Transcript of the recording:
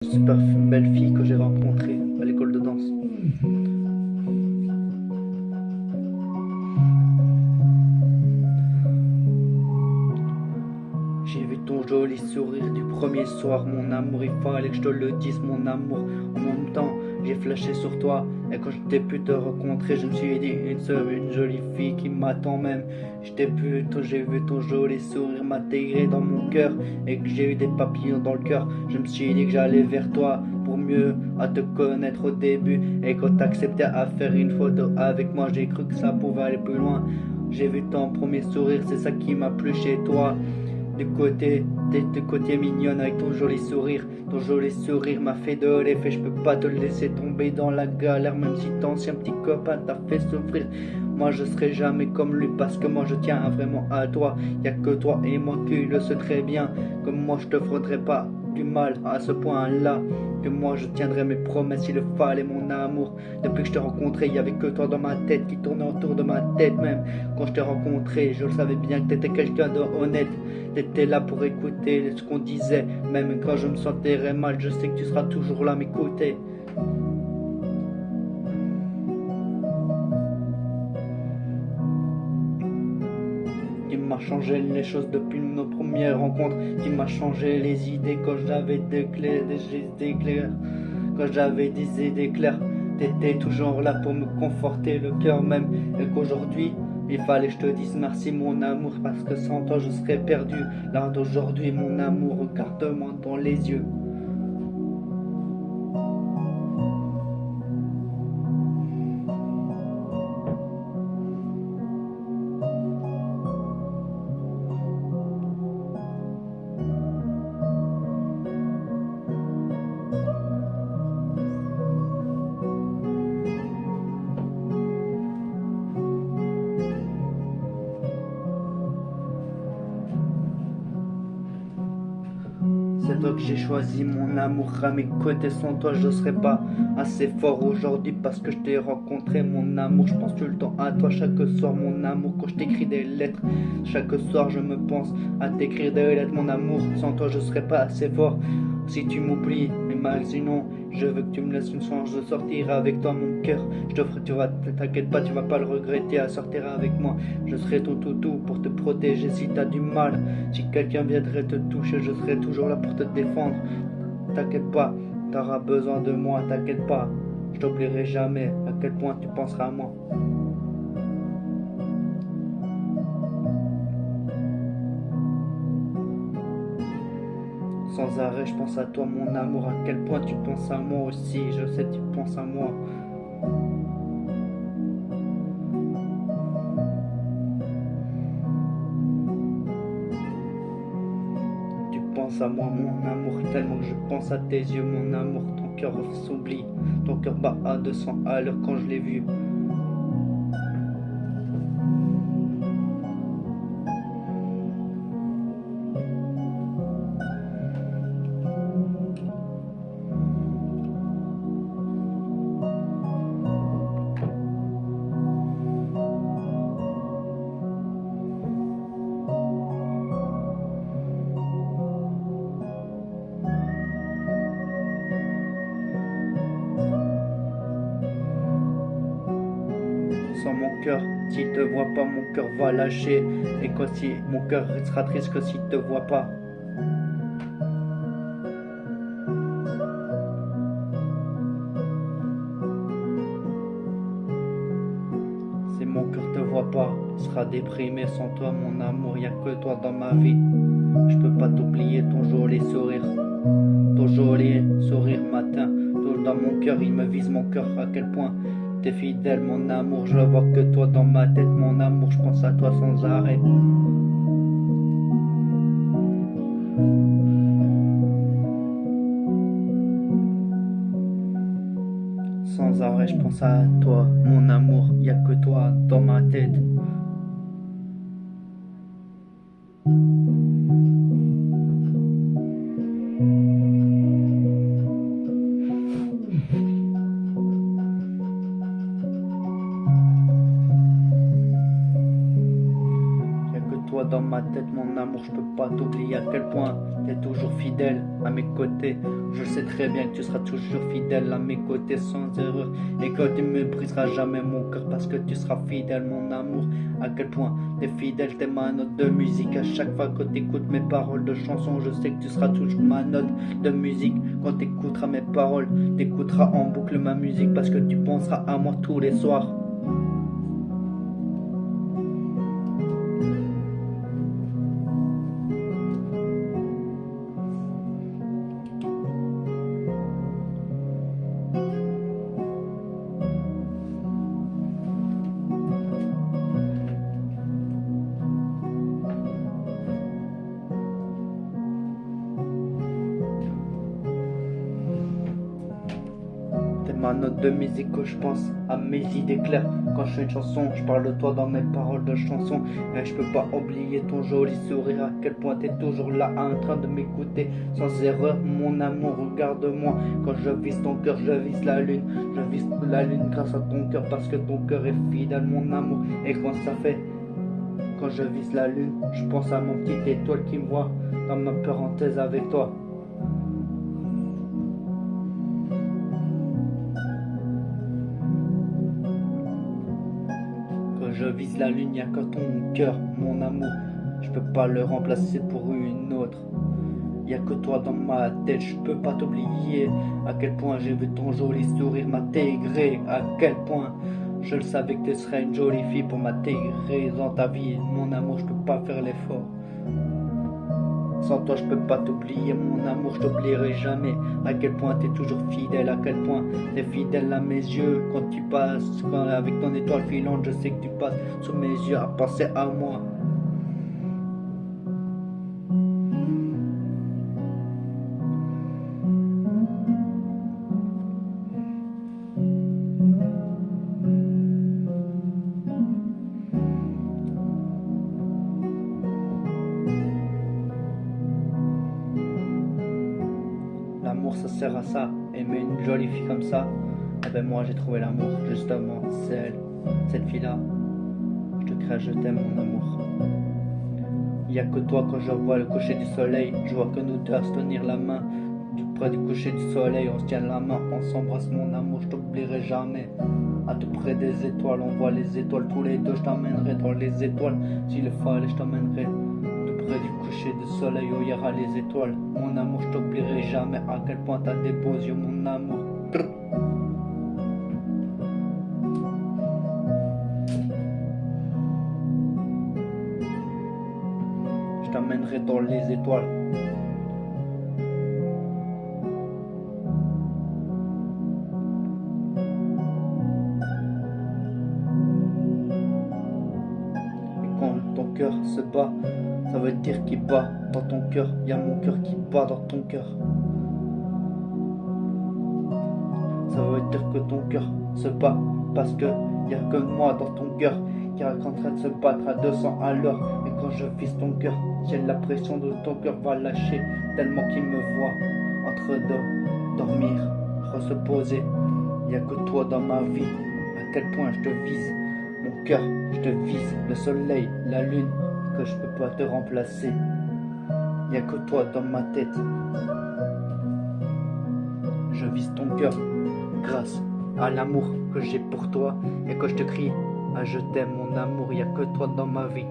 Super belle fille que j'ai rencontrée à l'école de danse. J'ai vu ton joli sourire du premier soir, mon amour, il fallait que je te le dise, mon amour. En même temps, j'ai flashé sur toi, et quand je t'ai pu te rencontrer, je me suis dit, une jolie fille qui m'attend même. J'ai vu ton joli sourire m'intégrer dans mon cœur, et que j'ai eu des papillons dans le cœur. Je me suis dit que j'allais vers toi, pour mieux à te connaître au début. Et quand t'acceptais à faire une photo avec moi, j'ai cru que ça pouvait aller plus loin. J'ai vu ton premier sourire, c'est ça qui m'a plu chez toi. Du côté mignonne avec ton joli sourire. Ton joli sourire m'a fait de l'effet. Je peux pas te laisser tomber dans la galère, même si ton ancien petit copain t'a fait souffrir. Moi je serai jamais comme lui parce que moi je tiens vraiment à toi. Y'a que toi et moi qui le sais très bien. Comme moi je te ferai pas du mal à ce point-là. Que moi je tiendrai mes promesses s'il le fallait, mon amour. Depuis que je t'ai rencontré, il y avait que toi dans ma tête qui tournait autour de ma tête même. Quand je t'ai rencontré, je le savais bien que t'étais quelqu'un de honnête. T'étais là pour écouter ce qu'on disait. Même quand je me sentirais mal, je sais que tu seras toujours là à m'écouter. Qui m'a changé les choses depuis nos premières rencontres, qui m'a changé les idées quand j'avais des idées claires, quand j'avais des idées claires. T'étais toujours là pour me conforter le cœur même, et qu'aujourd'hui il fallait que je te dise merci mon amour, parce que sans toi je serais perdu. Là d'aujourd'hui mon amour, regarde-moi dans les yeux. C'est toi que j'ai choisi, mon amour, à mes côtés. Sans toi, je serais pas assez fort aujourd'hui parce que je t'ai rencontré, mon amour. Je pense tout le temps à toi chaque soir, mon amour. Quand je t'écris des lettres, chaque soir, je me pense à t'écrire des lettres, mon amour. Sans toi, je serais pas assez fort. Si tu m'oublies, imaginons, je veux que tu me laisses une chance de sortir avec toi, mon cœur. Je t'offre, t'inquiète pas, tu vas pas le regretter à sortir avec moi. Je serai ton toutou pour te protéger si t'as du mal. Si quelqu'un viendrait te toucher, je serai toujours là pour te défendre. T'inquiète pas, t'auras besoin de moi, t'inquiète pas. Je t'oublierai jamais à quel point tu penseras à moi. Sans arrêt, je pense à toi, mon amour, à quel point tu penses à moi aussi. Je sais que tu penses à moi. Tu penses à moi, mon amour, tellement que je pense à tes yeux, mon amour. Ton cœur s'oublie, ton cœur bat à 200 à l'heure quand je l'ai vu. Sans mon cœur, s'il te voit pas, mon cœur va lâcher. Et quand si mon cœur sera triste que s'il te voit pas. Si mon cœur te voit pas, il sera déprimé sans toi, mon amour. Y a que toi dans ma vie. Je peux pas t'oublier ton joli sourire. Ton joli sourire matin. Dans mon cœur, il me vise mon cœur. À quel point t'es fidèle, mon amour. Je vois que toi dans ma tête, mon amour. Je pense à toi sans arrêt. Sans arrêt, je pense à toi, mon amour. Y a que toi dans ma tête. Y a que toi dans ma tête, mon amour, je peux pas t'oublier. À quel point t'es toujours fidèle à mes côtés. Je sais très bien que tu seras toujours fidèle à mes côtés sans erreur. Et que tu me briseras jamais mon cœur parce que tu seras fidèle, mon amour. À quel point t'es fidèle, t'es ma note de musique. À chaque fois que t'écoutes mes paroles de chansons, je sais que tu seras toujours ma note de musique. Quand t'écouteras mes paroles, t'écouteras en boucle ma musique parce que tu penseras à moi tous les soirs. T'es ma note de musique que je pense à mes idées claires. Quand je fais une chanson, je parle de toi dans mes paroles de chanson. Et je peux pas oublier ton joli sourire. À quel point t'es toujours là en train de m'écouter sans erreur. Mon amour, regarde-moi. Quand je vise ton cœur, je vise la lune. Je vise la lune grâce à ton cœur parce que ton cœur est fidèle, mon amour. Et quand ça fait, quand je vise la lune, je pense à mon petit étoile qui me voit dans ma parenthèse avec toi. Quand je vise la lune, y'a que ton cœur, mon amour. Je peux pas le remplacer pour une autre. Y'a que toi dans ma tête, je peux pas t'oublier. À quel point j'ai vu ton joli sourire m'intégrer. À quel point je le savais que tu serais une jolie fille pour m'intégrer dans ta vie. Mon amour, je peux pas faire l'effort. Sans toi je peux pas t'oublier, mon amour, je t'oublierai jamais. À quel point t'es toujours fidèle, à quel point t'es fidèle à mes yeux. Quand tu passes, avec ton étoile filante, je sais que tu passes sous mes yeux à penser à moi. L'amour ça sert à ça, aimer une jolie fille comme ça. Eh ben moi j'ai trouvé l'amour, justement, c'est elle, cette fille là. Je te crée, je t'aime mon amour. Il n'y a que toi quand je vois le coucher du soleil. Je vois que nous deux à se tenir la main. Près du coucher du soleil, on se tient la main, on s'embrasse mon amour, je t'oublierai jamais. À tout près des étoiles, on voit les étoiles tous les deux, je t'emmènerai dans les étoiles. S'il le fallait, je t'emmènerai tout près du coucher du soleil où il y aura les étoiles. Mon amour, je t'oublierai jamais. À quel point t'as des beaux yeux, mon amour. Je t'emmènerai dans les étoiles. Et quand ton cœur se bat, ça veut dire qu'il bat dans ton cœur. Il y a mon cœur qui bat dans ton cœur. Ça veut dire que ton cœur se bat parce que il y a que moi dans ton cœur qui est en train de se battre à 200 à l'heure. Et quand je vise ton cœur, j'ai la pression de ton cœur va lâcher tellement qu'il me voit entre deux, dormir, se poser. Il n'y a que toi dans ma vie. À quel point je te vise, mon cœur, je te vise, le soleil, la lune, que je peux pas te remplacer. Il n'y a que toi dans ma tête. Je vise ton cœur grâce à l'amour que j'ai pour toi et que je te crie je t'aime mon amour, il n'y a que toi dans ma vie.